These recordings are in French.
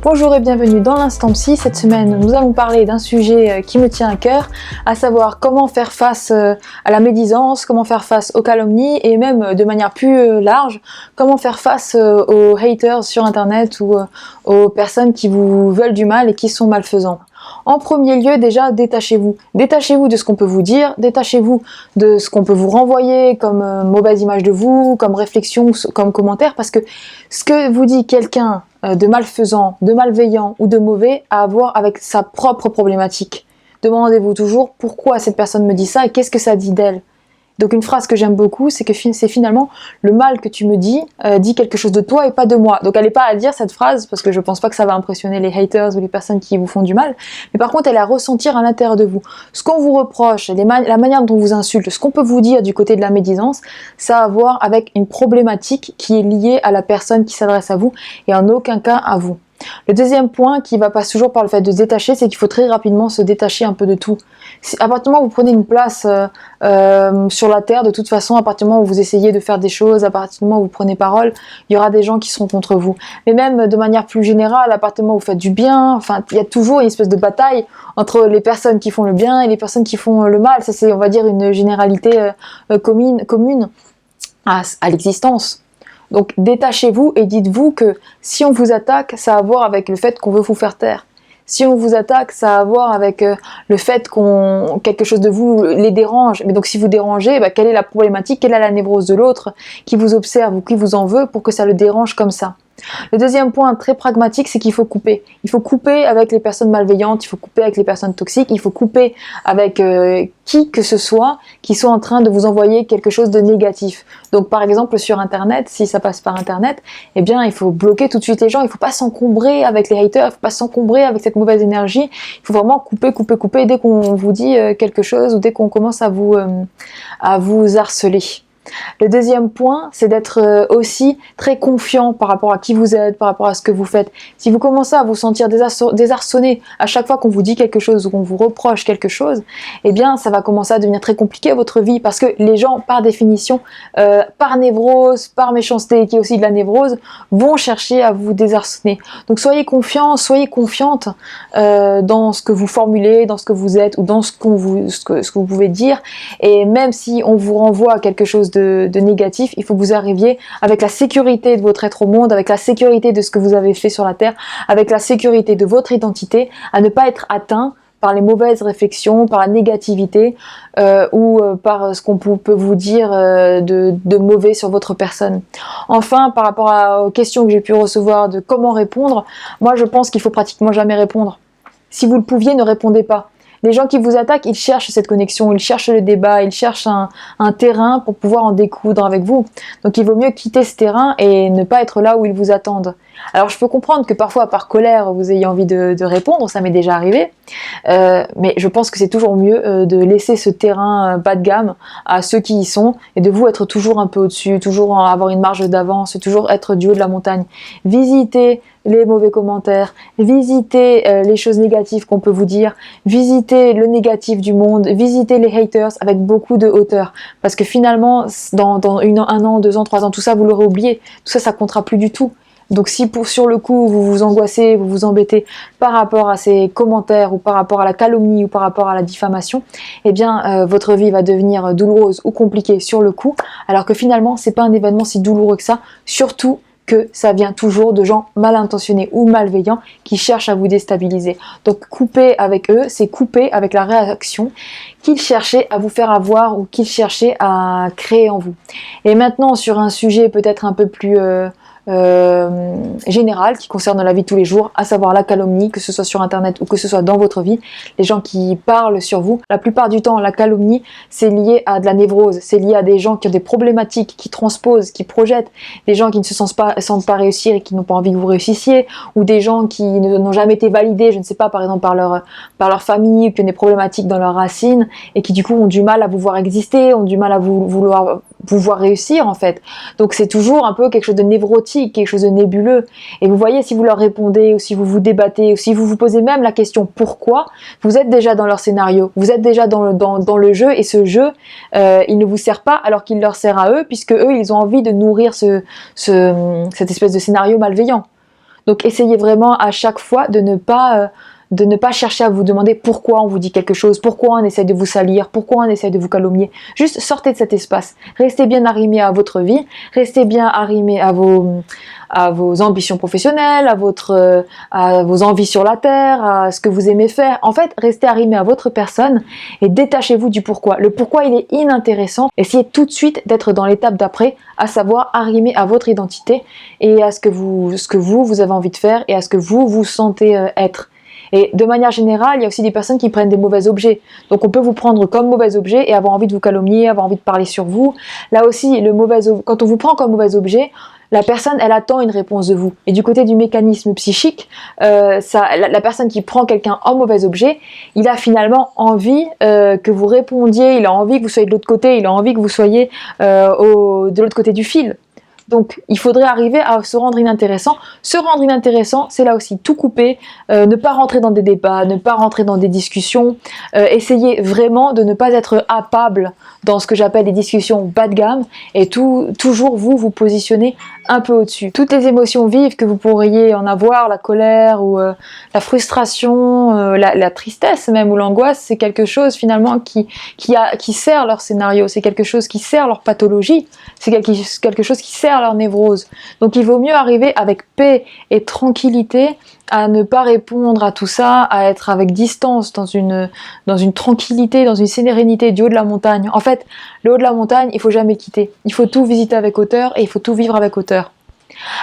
Bonjour et bienvenue dans l'Instant Psy. Cette semaine, nous allons parler d'un sujet qui me tient à cœur, à savoir comment faire face à la médisance, comment faire face aux calomnies et même de manière plus large, comment faire face aux haters sur internet ou aux personnes qui vous veulent du mal et qui sont malfaisants. En premier lieu, déjà, détachez-vous. Détachez-vous de ce qu'on peut vous dire, détachez-vous de ce qu'on peut vous renvoyer comme mauvaise image de vous, comme réflexion, comme commentaire, parce que ce que vous dit quelqu'un de malfaisant, de malveillant ou de mauvais a à voir avec sa propre problématique. Demandez-vous toujours pourquoi cette personne me dit ça et qu'est-ce que ça dit d'elle. Donc une phrase que j'aime beaucoup, c'est que c'est finalement le mal que tu me dis dit quelque chose de toi et pas de moi. Donc elle n'est pas à dire cette phrase parce que je pense pas que ça va impressionner les haters ou les personnes qui vous font du mal, mais par contre elle est à ressentir à l'intérieur de vous. Ce qu'on vous reproche, la manière dont on vous insulte, ce qu'on peut vous dire du côté de la médisance, ça a à voir avec une problématique qui est liée à la personne qui s'adresse à vous et en aucun cas à vous. Le deuxième point qui va passer toujours par le fait de se détacher, c'est qu'il faut très rapidement se détacher un peu de tout. À partir du moment où vous prenez une place sur la terre, de toute façon, à partir du moment où vous essayez de faire des choses, à partir du moment où vous prenez parole, il y aura des gens qui seront contre vous. Mais même de manière plus générale, à partir du moment où vous faites du bien, enfin, il y a toujours une espèce de bataille entre les personnes qui font le bien et les personnes qui font le mal. Ça, c'est, on va dire, une généralité commune à l'existence. Donc détachez-vous et dites-vous que si on vous attaque, ça a à voir avec le fait qu'on veut vous faire taire. Si on vous attaque, ça a à voir avec le fait quelque chose de vous les dérange. Mais donc si vous dérangez, quelle est la problématique, quelle est la névrose de l'autre qui vous observe ou qui vous en veut pour que ça le dérange comme ça. Le deuxième point très pragmatique, c'est qu'il faut couper. Il faut couper avec les personnes malveillantes, il faut couper avec les personnes toxiques, il faut couper avec qui que ce soit qui soit en train de vous envoyer quelque chose de négatif. Donc par exemple sur internet, si ça passe par internet, eh bien il faut bloquer tout de suite les gens, il ne faut pas s'encombrer avec les haters, il ne faut pas s'encombrer avec cette mauvaise énergie, il faut vraiment couper dès qu'on vous dit quelque chose ou dès qu'on commence à vous harceler. Le deuxième point, c'est d'être aussi très confiant par rapport à qui vous êtes, par rapport à ce que vous faites. Si vous commencez à vous sentir désarçonné à chaque fois qu'on vous dit quelque chose ou qu'on vous reproche quelque chose, eh bien ça va commencer à devenir très compliqué votre vie parce que les gens, par définition, par névrose, par méchanceté, qui est aussi de la névrose, vont chercher à vous désarçonner. Donc soyez confiants, soyez confiante dans ce que vous formulez, dans ce que vous êtes ou dans ce que vous pouvez dire. Et même si on vous renvoie à quelque chose de négatif, il faut que vous arriviez avec la sécurité de votre être au monde, avec la sécurité de ce que vous avez fait sur la terre, avec la sécurité de votre identité, à ne pas être atteint par les mauvaises réflexions, par la négativité ou par ce qu'on peut vous dire de mauvais sur votre personne. Enfin, par rapport aux questions que j'ai pu recevoir de comment répondre, moi je pense qu'il faut pratiquement jamais répondre. Si vous le pouviez, ne répondez pas. Les gens qui vous attaquent, ils cherchent cette connexion, ils cherchent le débat, ils cherchent un terrain pour pouvoir en découdre avec vous. Donc il vaut mieux quitter ce terrain et ne pas être là où ils vous attendent. Alors je peux comprendre que parfois par colère vous ayez envie de répondre, ça m'est déjà arrivé, mais je pense que c'est toujours mieux de laisser ce terrain bas de gamme à ceux qui y sont et de vous être toujours un peu au-dessus, toujours avoir une marge d'avance, toujours être du haut de la montagne. Visitez les mauvais commentaires, visitez les choses négatives qu'on peut vous dire, visitez le négatif du monde, visitez les haters avec beaucoup de hauteur, parce que finalement dans un an, 2 ans, 3 ans, tout ça vous l'aurez oublié, tout ça ça comptera plus du tout. Donc si sur le coup vous vous angoissez, vous vous embêtez par rapport à ces commentaires ou par rapport à la calomnie ou par rapport à la diffamation, eh bien votre vie va devenir douloureuse ou compliquée sur le coup, alors que finalement c'est pas un événement si douloureux que ça, surtout que ça vient toujours de gens mal intentionnés ou malveillants qui cherchent à vous déstabiliser. Donc couper avec eux, c'est couper avec la réaction qu'ils cherchaient à vous faire avoir ou qu'ils cherchaient à créer en vous. Et maintenant sur un sujet peut-être un peu plus générale qui concerne la vie de tous les jours, à savoir la calomnie, que ce soit sur internet ou que ce soit dans votre vie, les gens qui parlent sur vous. La plupart du temps, la calomnie, c'est lié à de la névrose, c'est lié à des gens qui ont des problématiques, qui transposent, qui projettent, des gens qui ne se sentent pas réussir et qui n'ont pas envie que vous réussissiez, ou des gens qui n'ont jamais été validés, je ne sais pas, par exemple par leur famille, ou qui ont des problématiques dans leurs racines, et qui du coup ont du mal à vous voir exister, ont du mal à vouloir réussir en fait. Donc c'est toujours un peu quelque chose de névrotique, quelque chose de nébuleux. Et vous voyez, si vous leur répondez, ou si vous vous débattez, ou si vous vous posez même la question pourquoi, vous êtes déjà dans leur scénario, vous êtes déjà dans le jeu, et ce jeu, il ne vous sert pas alors qu'il leur sert à eux, puisque eux, ils ont envie de nourrir cette espèce de scénario malveillant. Donc essayez vraiment à chaque fois de ne pas chercher à vous demander pourquoi on vous dit quelque chose, pourquoi on essaie de vous salir, pourquoi on essaie de vous calomnier. Juste sortez de cet espace. Restez bien arrimé à votre vie, restez bien arrimé à vos ambitions professionnelles, à vos envies sur la terre, à ce que vous aimez faire. En fait, restez arrimé à votre personne et détachez-vous du pourquoi. Le pourquoi, il est inintéressant. Essayez tout de suite d'être dans l'étape d'après, à savoir arrimer à votre identité et à ce que vous avez envie de faire et à ce que vous sentez être. Et de manière générale, il y a aussi des personnes qui prennent des mauvais objets. Donc on peut vous prendre comme mauvais objet et avoir envie de vous calomnier, avoir envie de parler sur vous. Là aussi, quand on vous prend comme mauvais objet, la personne, elle attend une réponse de vous. Et du côté du mécanisme psychique, la personne qui prend quelqu'un en mauvais objet, il a finalement envie que vous répondiez, il a envie que vous soyez de l'autre côté, il a envie que vous soyez de l'autre côté du fil. Donc, il faudrait arriver à se rendre inintéressant. Se rendre inintéressant, c'est là aussi tout couper, ne pas rentrer dans des débats, ne pas rentrer dans des discussions. Essayez vraiment de ne pas être happable dans ce que j'appelle les discussions bas de gamme et toujours vous positionner un peu au-dessus. Toutes les émotions vives que vous pourriez en avoir, la colère ou la frustration, la tristesse même ou l'angoisse, c'est quelque chose finalement qui sert leur scénario, c'est quelque chose qui sert leur pathologie, c'est quelque chose qui sert leur névrose. Donc il vaut mieux arriver avec paix et tranquillité à ne pas répondre à tout ça, à être avec distance, dans une tranquillité, dans une sérénité du haut de la montagne. En fait, le haut de la montagne, il faut jamais quitter. Il faut tout visiter avec hauteur et il faut tout vivre avec hauteur.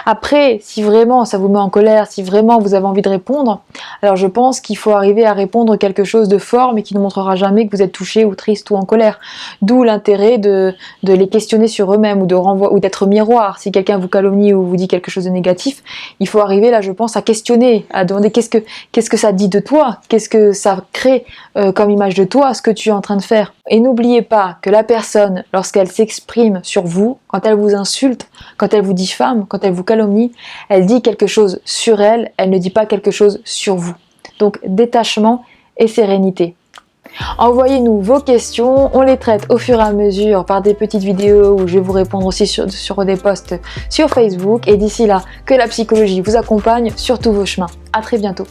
Après, si vraiment ça vous met en colère, si vraiment vous avez envie de répondre, alors je pense qu'il faut arriver à répondre quelque chose de fort, mais qui ne montrera jamais que vous êtes touché ou triste ou en colère. D'où l'intérêt de les questionner sur eux-mêmes ou d'être miroir. Si quelqu'un vous calomnie ou vous dit quelque chose de négatif, il faut arriver là, je pense, à questionner, à demander qu'est-ce que ça dit de toi, qu'est-ce que ça crée comme image de toi, ce que tu es en train de faire. Et n'oubliez pas que la personne, lorsqu'elle s'exprime sur vous, quand elle vous insulte, quand elle vous diffame, quand elle vous calomnie, elle dit quelque chose sur elle, elle ne dit pas quelque chose sur vous. Donc détachement et sérénité. Envoyez-nous vos questions, on les traite au fur et à mesure par des petites vidéos où je vais vous répondre aussi sur des posts sur Facebook. Et d'ici là, que la psychologie vous accompagne sur tous vos chemins. À très bientôt.